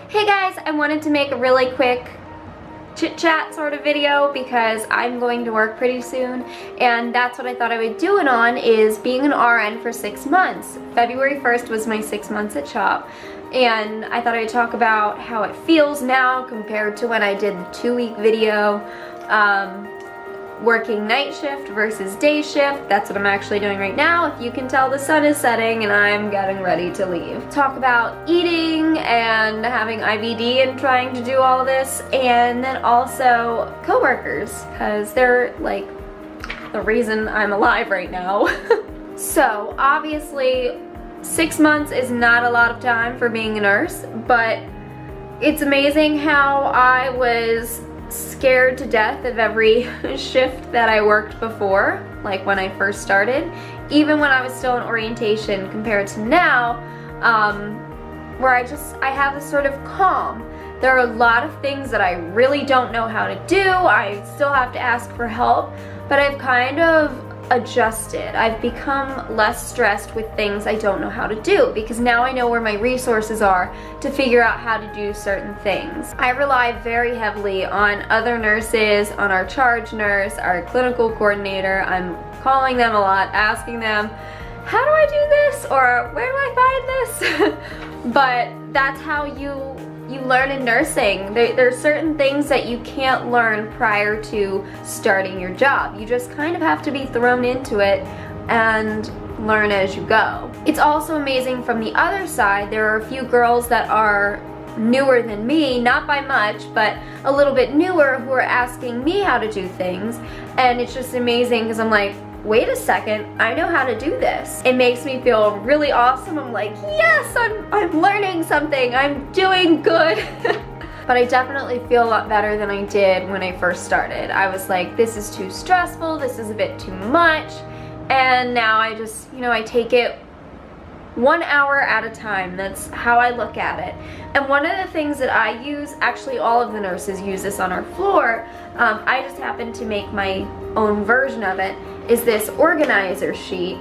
Hey guys, I wanted to make a really quick chit chat sort of video because I'm going to work pretty soon, and that's what I thought I would do it on, is being an RN for 6 months. February 1st was my 6 months at CHOP, and I thought I'd talk about how it feels now compared to when I did the 2-week video, working night shift versus day shift. That's what I'm actually doing right now. If you can tell, the sun is setting and I'm getting ready to leave. Talk about eating and having IBD and trying to do all this, and then also coworkers, because they're like the reason I'm alive right now. So obviously 6 months is not a lot of time for being a nurse, but it's amazing how I was scared to death of every shift that I worked before, like when I first started, even when I was still in orientation, compared to now, where I have this sort of calm. There are a lot of things that I really don't know how to do. I still have to ask for help, but I've kind of adjusted. I've become less stressed with things I don't know how to do, because now I know where my resources are to figure out how to do certain things. I rely very heavily on other nurses, on our charge nurse, our clinical coordinator. I'm calling them a lot, asking them, how do I do this? Or where do I find this? But that's how you learn in nursing. There's certain things that you can't learn prior to starting your job. You just kind of have to be thrown into it and learn as you go. It's also amazing from the other side. There are a few girls that are newer than me, not by much, but a little bit newer, who are asking me how to do things, and it's just amazing because I'm like, wait a second, I know how to do this. It makes me feel really awesome. I'm like, yes, I'm learning something, I'm doing good. But I definitely feel a lot better than I did when I first started. I was like, this is too stressful, this is a bit too much, and now I just, I take it 1 hour at a time. That's how I look at it. And one of the things that I use, actually all of the nurses use this on our floor, I just happen to make my own version of it, is this organizer sheet.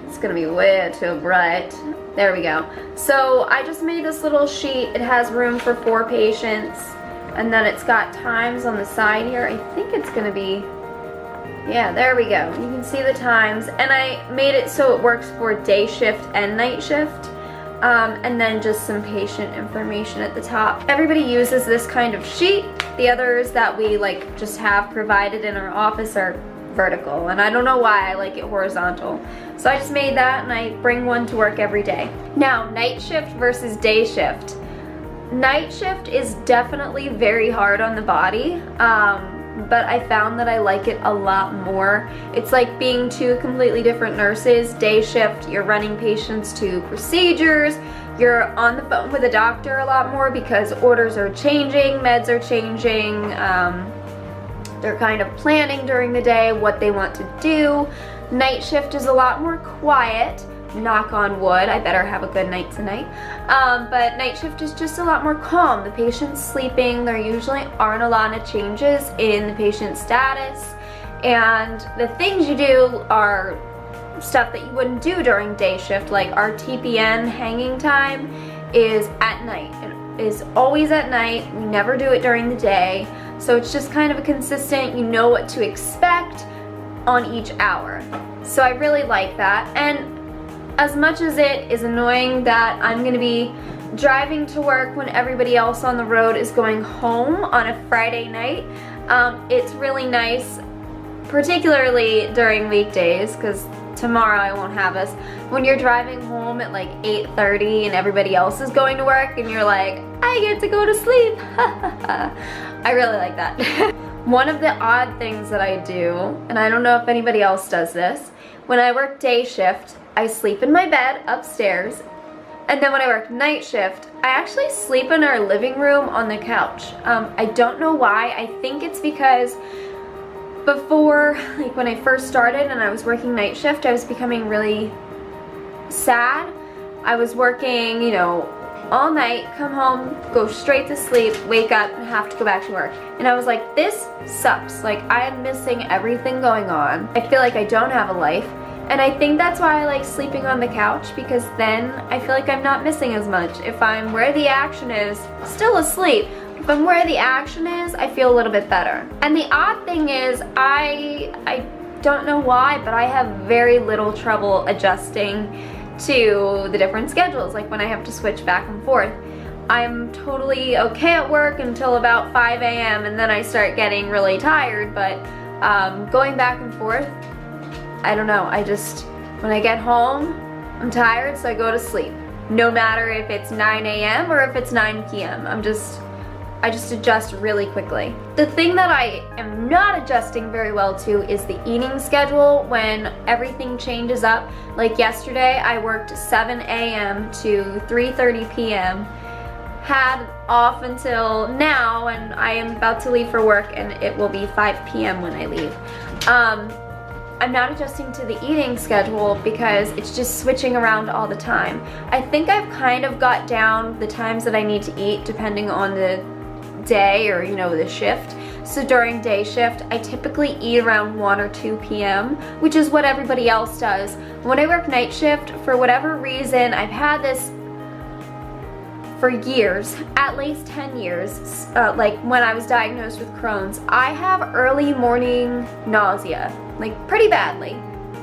It's gonna be way too bright. There we go. So I just made this little sheet. It has room for 4 patients, and then it's got times on the side here. I think it's gonna be, yeah, there we go. You can see the times, and I made it so it works for day shift and night shift, and then just some patient information at the top. Everybody uses this kind of sheet. The others that we just have provided in our office are vertical, and I don't know why I like it horizontal. So I just made that, and I bring one to work every day. Now, night shift versus day shift. Night shift is definitely very hard on the body, but I found that I like it a lot more. It's like being 2 completely different nurses. Day shift, you're running patients to procedures, you're on the phone with a doctor a lot more because orders are changing, meds are changing, they're kind of planning during the day what they want to do. Night shift is a lot more quiet, knock on wood, I better have a good night tonight. But night shift is just a lot more calm. The patient's sleeping, there usually aren't a lot of changes in the patient's status, and the things you do are stuff that you wouldn't do during day shift. Like our TPN hanging time is at night. It is always at night. We never do it during the day. So it's just kind of a consistent, you know what to expect on each hour. So I really like that. And as much as it is annoying that I'm gonna be driving to work when everybody else on the road is going home on a Friday night, it's really nice, particularly during weekdays, because tomorrow I won't have us, when you're driving home at like 8:30 and everybody else is going to work and you're like, I get to go to sleep. I really like that. One of the odd things that I do, and I don't know if anybody else does this, when I work day shift, I sleep in my bed upstairs, and then when I work night shift, I actually sleep in our living room on the couch. I don't know why. I think it's because before, like when I first started and I was working night shift, I was becoming really sad. I was working, all night, come home, go straight to sleep, wake up, and have to go back to work. And I was like, this sucks. Like, I am missing everything going on. I feel like I don't have a life. And I think that's why I like sleeping on the couch, because then I feel like I'm not missing as much. If I'm where the action is, still asleep. If I'm where the action is, I feel a little bit better. And the odd thing is, I don't know why, but I have very little trouble adjusting to the different schedules, like when I have to switch back and forth. I'm totally okay at work until about 5 a.m. and then I start getting really tired, but going back and forth, I don't know, when I get home, I'm tired, so I go to sleep. No matter if it's 9 a.m. or if it's 9 p.m. I just adjust really quickly. The thing that I am not adjusting very well to is the eating schedule when everything changes up. Like yesterday, I worked 7 a.m. to 3:30 p.m. Had off until now, and I am about to leave for work, and it will be 5 p.m. when I leave. I'm not adjusting to the eating schedule because it's just switching around all the time. I think I've kind of got down the times that I need to eat depending on the day or, you know, the shift. So during day shift, I typically eat around 1 or 2 p.m., which is what everybody else does. When I work night shift, for whatever reason, I've had this for years, at least 10 years, like when I was diagnosed with Crohn's, I have early morning nausea, like pretty badly.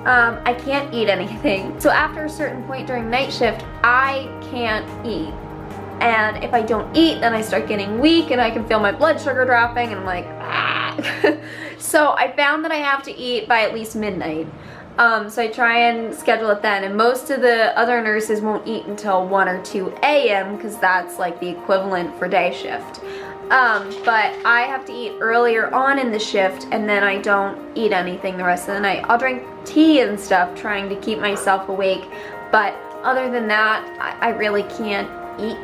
I can't eat anything. So after a certain point during night shift, I can't eat. And if I don't eat, then I start getting weak and I can feel my blood sugar dropping and I'm like, ah. So I found that I have to eat by at least midnight. So I try and schedule it then, and most of the other nurses won't eat until 1 or 2 a.m. because that's like the equivalent for day shift. But I have to eat earlier on in the shift, and then I don't eat anything the rest of the night. I'll drink tea and stuff trying to keep myself awake, but other than that, I really can't eat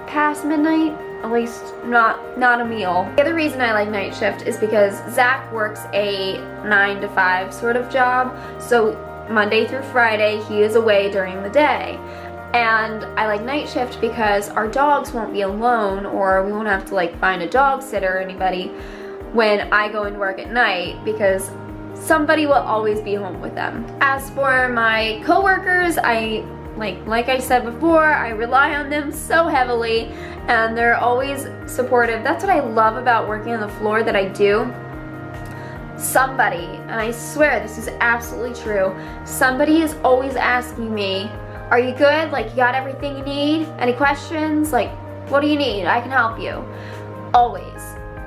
past midnight. At least not a meal. The other reason I like night shift is because Zach works a 9 to 5 sort of job. So Monday through Friday, he is away during the day. And I like night shift because our dogs won't be alone, or we won't have to like find a dog sitter or anybody when I go into work at night, because somebody will always be home with them. As for my coworkers, like I said before, I rely on them so heavily, and they're always supportive. That's what I love about working on the floor that I do. Somebody, and I swear this is absolutely true, somebody is always asking me, are you good? Like, you got everything you need? Any questions? Like, what do you need? I can help you. Always.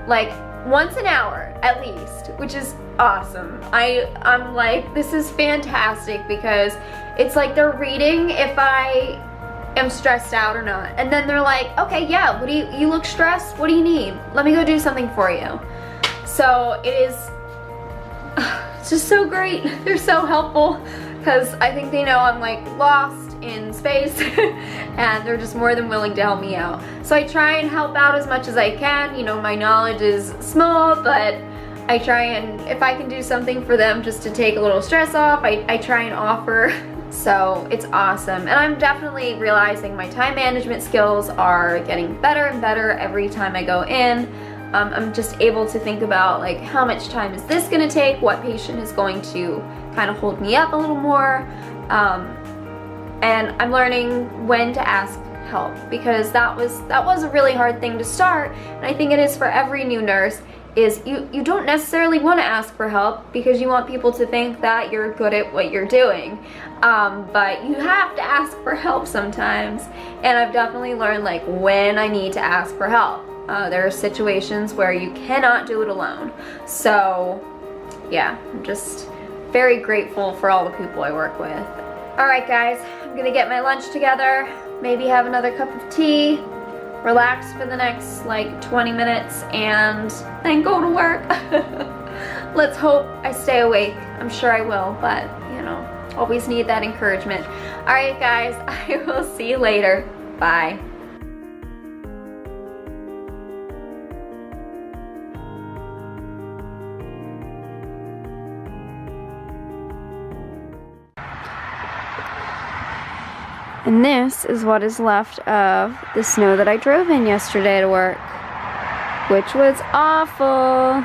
Like, once an hour at least, which is awesome. I'm like, this is fantastic, because it's like they're reading if I am stressed out or not. And then they're like, okay, yeah, what do you look stressed? What do you need? Let me go do something for you. So it's just so great. They're so helpful, because I think they know I'm like lost in space and they're just more than willing to help me out. So I try and help out as much as I can. You know, my knowledge is small, but I try and, if I can do something for them just to take a little stress off, I try and offer. So it's awesome. And I'm definitely realizing my time management skills are getting better and better every time I go in. I'm just able to think about like, how much time is this gonna take? What patient is going to kind of hold me up a little more? And I'm learning when to ask help, because that was a really hard thing to start. And I think it is for every new nurse, is you don't necessarily want to ask for help because you want people to think that you're good at what you're doing. But you have to ask for help sometimes. And I've definitely learned like when I need to ask for help. There are situations where you cannot do it alone. So yeah, I'm just very grateful for all the people I work with. Alright guys, I'm gonna get my lunch together, maybe have another cup of tea, relax for the next like 20 minutes, and then go to work. Let's hope I stay awake. I'm sure I will, but you know, always need that encouragement. Alright guys, I will see you later. Bye. And this is what is left of the snow that I drove in yesterday to work, which was awful.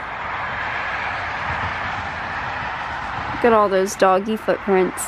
Look at all those doggy footprints.